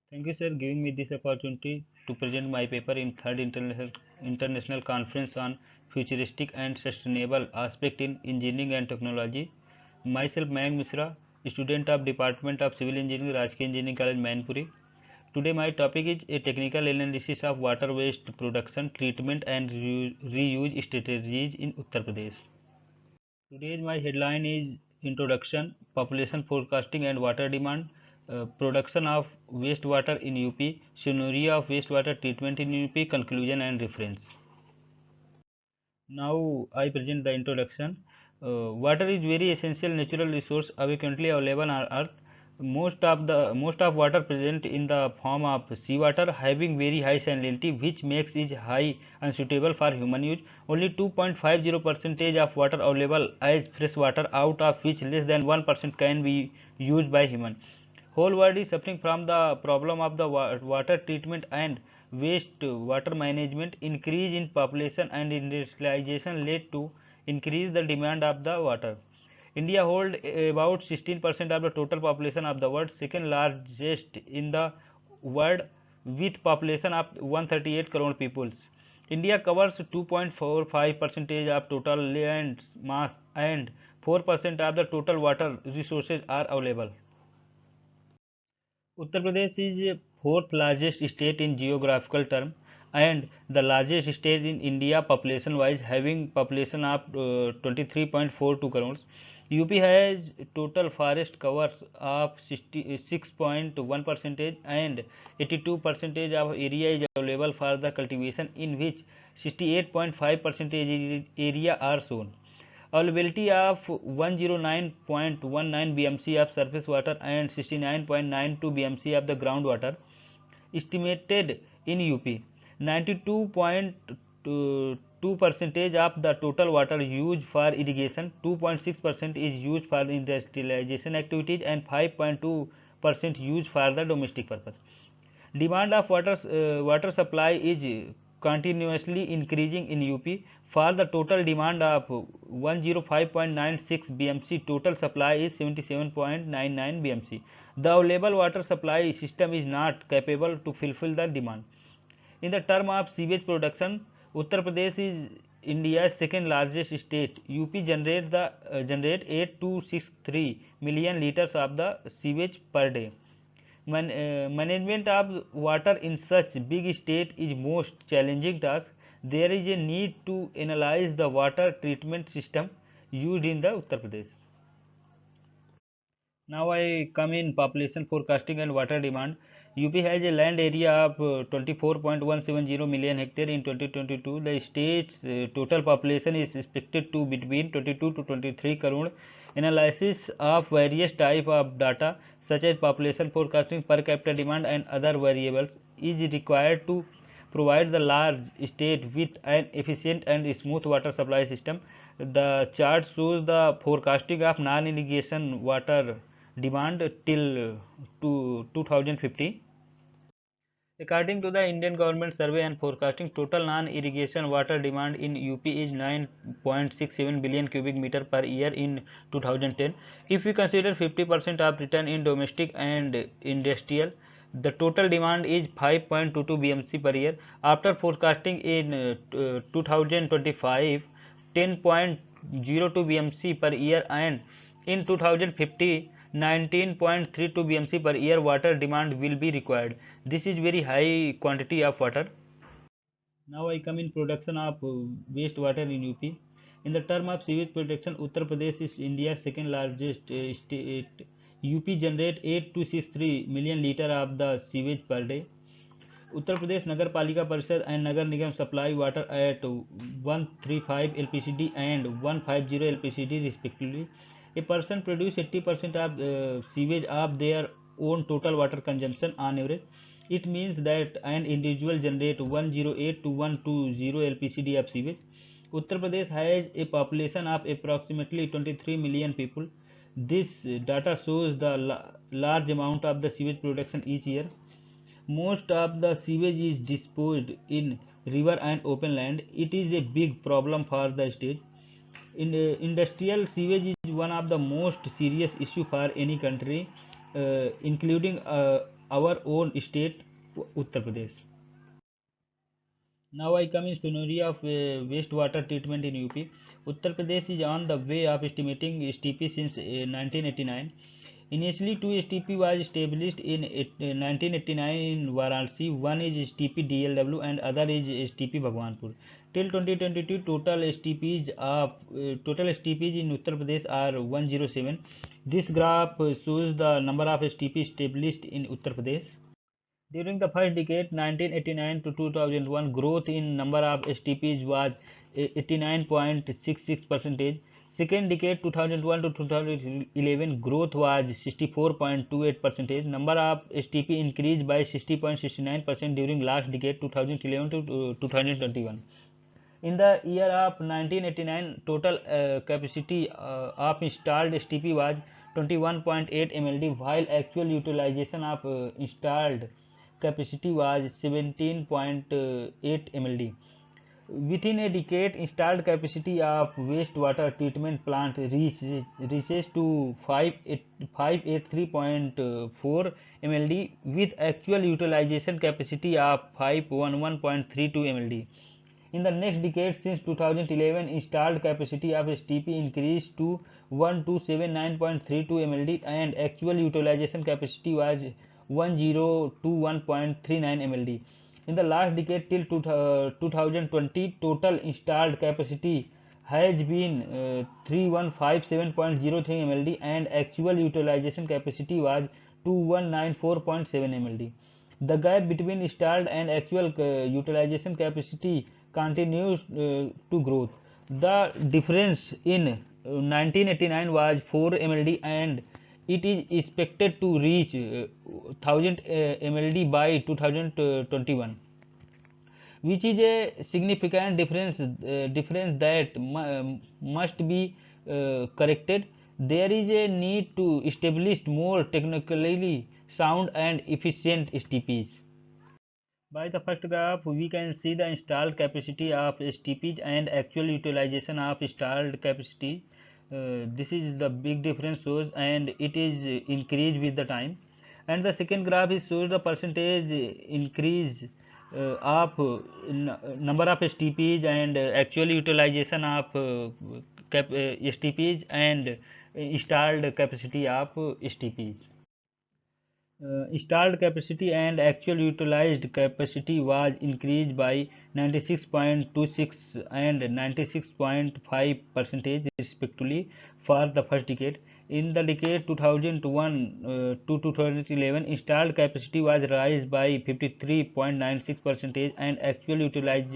Thank you, sir, giving me this opportunity to present my paper in third international conference on futuristic and sustainable aspect in engineering and technology. Myself, Mayank Misra, student of Department of Civil Engineering, Rajkot Engineering College, Mainpuri. Today, my topic is a technical analysis of water waste production, treatment, and reuse strategies in Uttar Pradesh. Today's my headline is Introduction, Population Forecasting and Water Demand, Production of Wastewater in UP, Scenario of Wastewater Treatment in UP, Conclusion and Reference. Now I present the introduction. Water is very essential natural resource currently available on earth. Most of water present in the form of seawater having very high salinity, which makes it high unsuitable for human use. Only 2.50% of water available as fresh water, out of which less than 1% can be used by human. Whole world is suffering from the problem of the water treatment and waste water management. Increase in population and industrialization led to increase the demand of the water. India hold about 16% of the total population of the world, second largest in the world with population of 138 crore people. India covers 2.45% of total land mass and 4% of the total water resources are available. Uttar Pradesh is fourth largest state in geographical term and the largest state in India population wise, having population of 23.42 crores. UP has total forest covers of 66.1 percentage and 82 percentage of area is available for the cultivation, in which 68.5 percentage area are shown. Availability of 109.19 BMC of surface water and 69.92 BMC of the groundwater estimated in UP. 92.2 percentage of the total water used for irrigation, 2.6% is used for industrialization activities, and 5.2% used for the domestic purpose. Demand of water supply is continuously increasing in UP. For the total demand of 105.96 BMC, total supply is 77.99 BMC. The available water supply system is not capable to fulfill the demand. In the term of sewage production, Uttar Pradesh is India's second largest state. UP generate 8263 million liters of the sewage per day. Management of water in such big state is most challenging task. There is a need to analyze the water treatment system used in the Uttar Pradesh. Now I come in population forecasting and water demand. UP has a land area of 24.170 million hectare in 2022. The state's total population is expected to between 22 to 23 crore. Analysis of various type of data such as population forecasting, per capita demand and other variables is required to provide the large state with an efficient and smooth water supply system. The chart shows the forecasting of non-irrigation water demand till to 2050. According to the Indian government survey and forecasting, total non-irrigation water demand in UP is 9.67 billion cubic meter per year in 2010. If we consider 50% of return in domestic and industrial, the total demand is 5.22 BMC per year. After forecasting in 2025, 10.02 BMC per year, and in 2050 19.32 BMC per year water demand will be required. This is very high quantity of water. Now I come in production of wastewater in UP. In the term of sewage production, Uttar Pradesh is India's second largest state. UP generate 8263 million liter of the sewage per day. Uttar Pradesh Nagar Palika Parishad and Nagar Nigam supply water at 135 LPCD and 150 LPCD respectively. A person produce 80% of sewage of their own total water consumption on average. It means that an individual generate 108 to 120 LPCD of sewage. Uttar Pradesh has a population of approximately 23 million people. This data shows the large amount of the sewage production each year. Most of the sewage is disposed in river and open land. It is a big problem for the state. Industrial sewage is one of the most serious issue for any country, including our own state, Uttar Pradesh. Now I come in scenario of wastewater treatment in UP. Uttar Pradesh is on the way of estimating STP since 1989. Initially, two STP was established in 1989 in Varanasi. One is STP DLW and other is STP Bhagwanpur. Till 2022, total STPs in Uttar Pradesh are 107. This graph shows the number of STP established in Uttar Pradesh. During the first decade, 1989 to 2001, growth in number of STPs was 89.66%. Second decade, 2001 to 2011, growth was 64.28%. Number of STP increased by 60.69% during last decade, 2011 to 2021. In the year of 1989, total capacity of installed STP was 21.8 MLD, while actual utilization of installed capacity was 17.8 MLD. Within a decade, installed capacity of wastewater treatment plant reaches to 583.4 MLD with actual utilization capacity of 511.32 MLD. In the next decade, since 2011, installed capacity of STP increased to 1279.32 MLD and actual utilization capacity was 1021.39 MLD. In the last decade till 2020, total installed capacity has been 3157.03 MLD and actual utilization capacity was 2194.7 MLD. The gap between installed and actual utilization capacity continues to grow. The difference in 1989 was 4 MLD and it is expected to reach 1000 MLD by 2021, which is a significant difference that must be corrected. There is a need to establish more technically sound and efficient STPs. By the first graph, we can see the installed capacity of STPs and actual utilization of installed capacity. This is the big difference shows, and it is increased with the time. And the second graph is shows the percentage increase of number of STPs and actual utilization of STPs and installed capacity of STPs. Installed capacity and actual utilized capacity was increased by 96.26 and 96.5 percentage respectively for the first decade. In the decade 2001 to 2011, installed capacity was raised by 53.96 percentage and actual utilized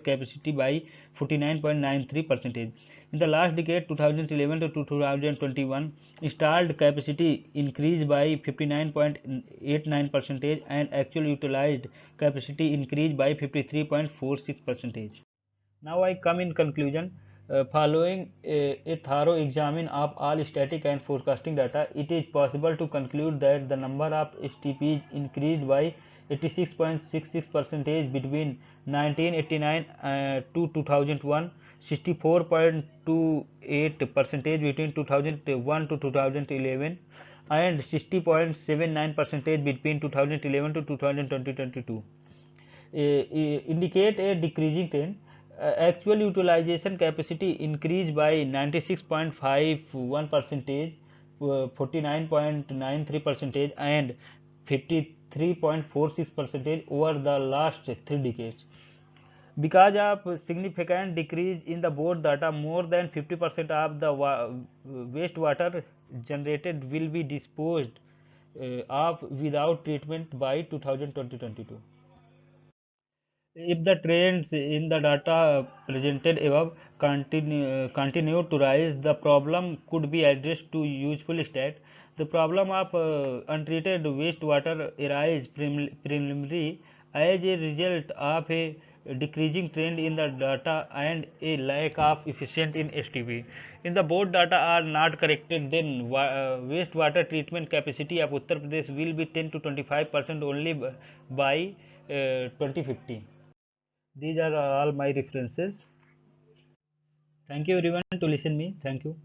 capacity by 49.93 percentage. In the last decade 2011 to 2021, installed capacity increased by 59.89 percentage and actual utilized capacity increased by 53.46 percentage. Now I come in conclusion. Following a thorough examine of all static and forecasting data, it is possible to conclude that the number of STPs increased by 86.66 percentage between 1989 to 2001, 64.28 percentage between 2001 to 2011, and 60.79 percentage between 2011 to 2022. Indicate a decreasing trend. Actual utilization capacity increased by 96.51 percentage, 49.93 percentage, and 53.46 percentage over the last 3 decades. Because of significant decrease in the board data, more than 50% of the wastewater generated will be disposed of without treatment by 2022. If the trends in the data presented above continue to rise, the problem could be addressed to useful extent. The problem of untreated wastewater arises preliminary as a result of a decreasing trend in the data and a lack of efficiency in STP. If the board data are not corrected, then wastewater treatment capacity of Uttar Pradesh will be 10 to 25% only by 2050. These are all my references. Thank you everyone to listen me. Thank you.